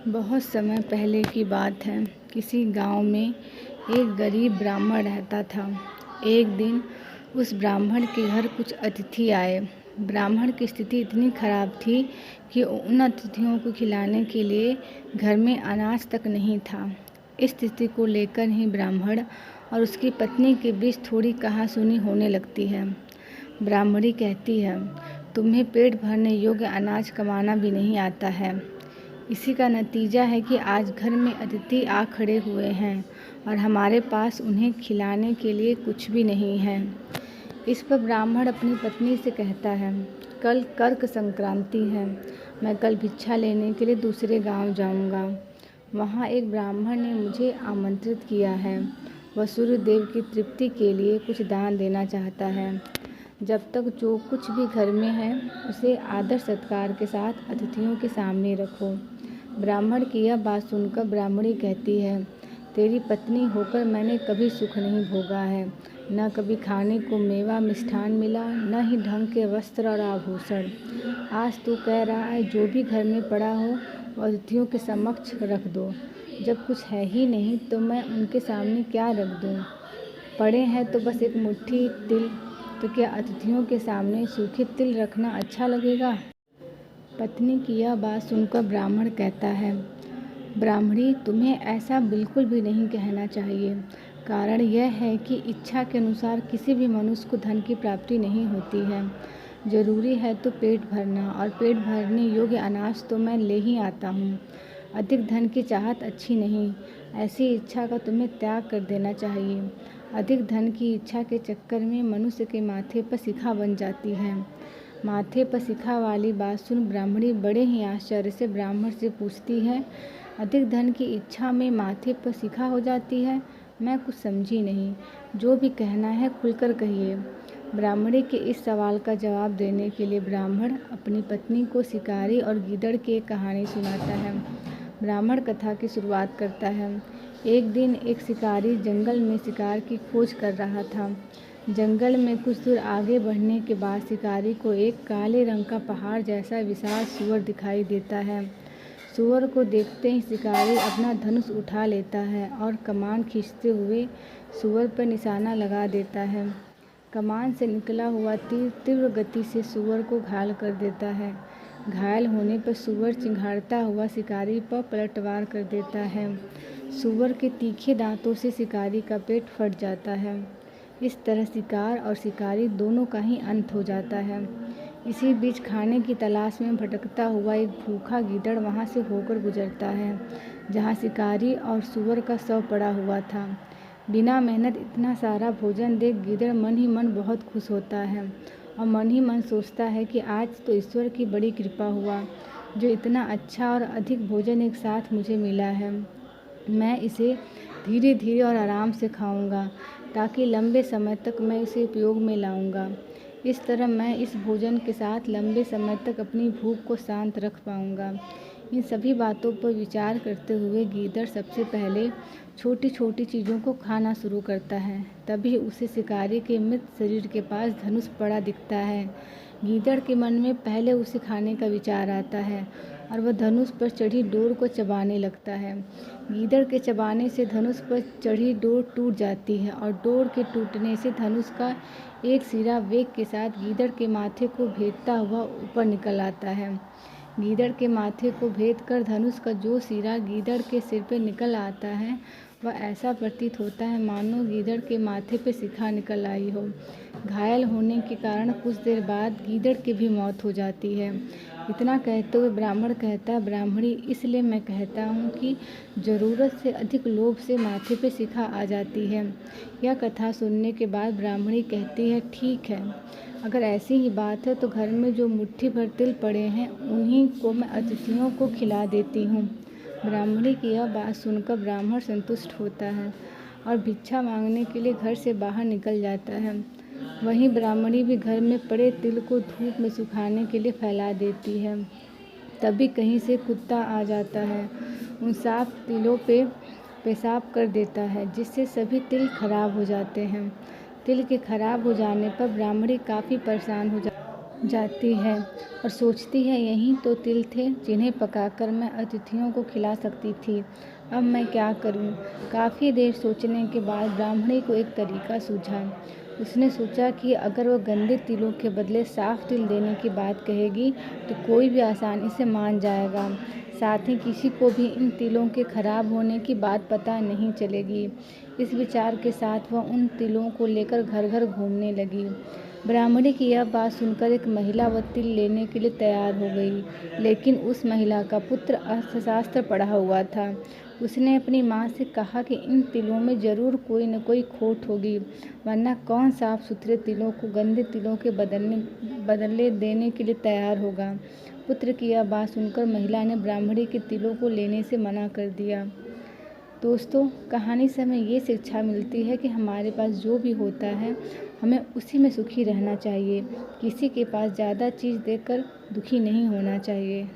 बहुत समय पहले की बात है। किसी गांव में एक गरीब ब्राह्मण रहता था। एक दिन उस ब्राह्मण के घर कुछ अतिथि आए। ब्राह्मण की स्थिति इतनी खराब थी कि उन अतिथियों को खिलाने के लिए घर में अनाज तक नहीं था। इस स्थिति को लेकर ही ब्राह्मण और उसकी पत्नी के बीच थोड़ी कहासुनी होने लगती है। ब्राह्मणी कहती है, तुम्हें पेट भरने योग्य अनाज कमाना भी नहीं आता है। इसी का नतीजा है कि आज घर में अतिथि आ खड़े हुए हैं और हमारे पास उन्हें खिलाने के लिए कुछ भी नहीं है। इस पर ब्राह्मण अपनी पत्नी से कहता है, कल कर्क संक्रांति है। मैं कल भिक्षा लेने के लिए दूसरे गांव जाऊंगा। वहां एक ब्राह्मण ने मुझे आमंत्रित किया है। वह सूर्यदेव की तृप्ति के लिए कुछ दान देना चाहता है। जब तक जो कुछ भी घर में है उसे आदर सत्कार के साथ अतिथियों के सामने रखो। ब्राह्मण की यह बात सुनकर ब्राह्मणी कहती है, तेरी पत्नी होकर मैंने कभी सुख नहीं भोगा है। न कभी खाने को मेवा मिष्ठान मिला, न ही ढंग के वस्त्र और आभूषण। आज तू कह रहा है जो भी घर में पड़ा हो वो अतिथियों के समक्ष रख दो। जब कुछ है ही नहीं तो मैं उनके सामने क्या रख दूं? पड़े हैं तो बस एक मुट्ठी तिल, तो क्या अतिथियों के सामने सूखे तिल रखना अच्छा लगेगा? पत्नी की यह बात सुनकर ब्राह्मण कहता है, ब्राह्मणी, तुम्हें ऐसा बिल्कुल भी नहीं कहना चाहिए। कारण यह है कि इच्छा के अनुसार किसी भी मनुष्य को धन की प्राप्ति नहीं होती है। जरूरी है तो पेट भरना, और पेट भरने योग्य अनाज तो मैं ले ही आता हूँ। अधिक धन की चाहत अच्छी नहीं। ऐसी इच्छा का तुम्हें त्याग कर देना चाहिए। अधिक धन की इच्छा के चक्कर में मनुष्य के माथे पर शिखा बन जाती है। माथे पर शिखा वाली बात सुन ब्राह्मणी बड़े ही आश्चर्य से ब्राह्मण से पूछती है, अधिक धन की इच्छा में माथे पर शिखा हो जाती है? मैं कुछ समझी नहीं। जो भी कहना है खुलकर कहिए। ब्राह्मणी के इस सवाल का जवाब देने के लिए ब्राह्मण अपनी पत्नी को शिकारी और गीदड़ की एक कहानी सुनाता है। ब्राह्मण कथा की शुरुआत करता है। एक दिन एक शिकारी जंगल में शिकार की खोज कर रहा था। जंगल में कुछ दूर आगे बढ़ने के बाद शिकारी को एक काले रंग का पहाड़ जैसा विशाल सूअर दिखाई देता है। सूअर को देखते ही शिकारी अपना धनुष उठा लेता है और कमान खींचते हुए सूअर पर निशाना लगा देता है। कमान से निकला हुआ तीर तीव्र गति से सूअर को घायल कर देता है। घायल होने पर सूअर चिंघाड़ता हुआ शिकारी पर पलटवार कर देता है। सूअर के तीखे दांतों से शिकारी का पेट फट जाता है। इस तरह शिकार और शिकारी दोनों का ही अंत हो जाता है। इसी बीच खाने की तलाश में भटकता हुआ एक भूखा गीदड़ वहां से होकर गुजरता है, जहां शिकारी और सूअर का शव पड़ा हुआ था। बिना मेहनत इतना सारा भोजन देख गीदड़ मन ही मन बहुत खुश होता है और मन ही मन सोचता है कि आज तो ईश्वर की बड़ी कृपा हुआ, जो इतना अच्छा और अधिक भोजन एक साथ मुझे मिला है। मैं इसे धीरे धीरे और आराम से खाऊंगा, ताकि लंबे समय तक मैं इसे उपयोग में लाऊंगा। इस तरह मैं इस भोजन के साथ लंबे समय तक अपनी भूख को शांत रख पाऊंगा। इन सभी बातों पर विचार करते हुए गीदड़ सबसे पहले छोटी छोटी चीज़ों को खाना शुरू करता है। तभी उसे शिकारी के मृत शरीर के पास धनुष पड़ा दिखता है। गीदड़ के मन में पहले उसे खाने का विचार आता है और वह धनुष पर चढ़ी डोर को चबाने लगता है। गीदड़ के चबाने से धनुष पर चढ़ी डोर टूट जाती है और डोर के टूटने से धनुष का एक सिरा वेग के साथ गीदड़ के माथे को भेदता हुआ ऊपर निकल आता है। गीदड़ के माथे को भेद कर धनुष का जो सिरा गीदड़ के सिर पर निकल आता है, वह ऐसा प्रतीत होता है मानो गीदड़ के माथे पर शिखा निकल आई हो। घायल होने के कारण कुछ देर बाद गीदड़ की भी मौत हो जाती है। इतना कहते हुए ब्राह्मण कहता है, ब्राह्मणी, इसलिए मैं कहता हूँ कि ज़रूरत से अधिक लोभ से माथे पे शिखा आ जाती है। यह कथा सुनने के बाद ब्राह्मणी कहती है, ठीक है, अगर ऐसी ही बात है तो घर में जो मुट्ठी भर तिल पड़े हैं उन्हीं को मैं अतिथियों को खिला देती हूँ। ब्राह्मणी की यह बात सुनकर ब्राह्मण संतुष्ट होता है और भिक्षा मांगने के लिए घर से बाहर निकल जाता है। वहीं ब्राह्मणी भी घर में पड़े तिल को धूप में सुखाने के लिए फैला देती है। तभी कहीं से कुत्ता आ जाता है। उन साफ तिलों पे पेशाब कर देता है, जिससे सभी तिल खराब हो जाते हैं। तिल के खराब हो जाने पर ब्राह्मणी काफ़ी परेशान हो जाती है। जाती है और सोचती है यही तो तिल थे जिन्हें पकाकर मैं अतिथियों को खिला सकती थी। अब मैं क्या करूं? काफ़ी देर सोचने के बाद ब्राह्मणी को एक तरीका सूझा। उसने सोचा कि अगर वह गंदे तिलों के बदले साफ तिल देने की बात कहेगी तो कोई भी आसानी से मान जाएगा। साथ ही किसी को भी इन तिलों के खराब होने की बात पता नहीं चलेगी। इस विचार के साथ वह उन तिलों को लेकर घर घर घूमने लगी। ब्राह्मणी की यह बात सुनकर एक महिला वह तिल लेने के लिए तैयार हो गई, लेकिन उस महिला का पुत्र अर्थशास्त्र पढ़ा हुआ था। उसने अपनी माँ से कहा कि इन तिलों में ज़रूर कोई न कोई खोट होगी, वरना कौन साफ सुथरे तिलों को गंदे तिलों के बदले देने के लिए तैयार होगा। पुत्र की यह बात सुनकर महिला ने ब्राह्मणी के तिलों को लेने से मना कर दिया। दोस्तों, कहानी से हमें ये शिक्षा मिलती है कि हमारे पास जो भी होता है हमें उसी में सुखी रहना चाहिए। किसी के पास ज़्यादा चीज़ देखकर दुखी नहीं होना चाहिए।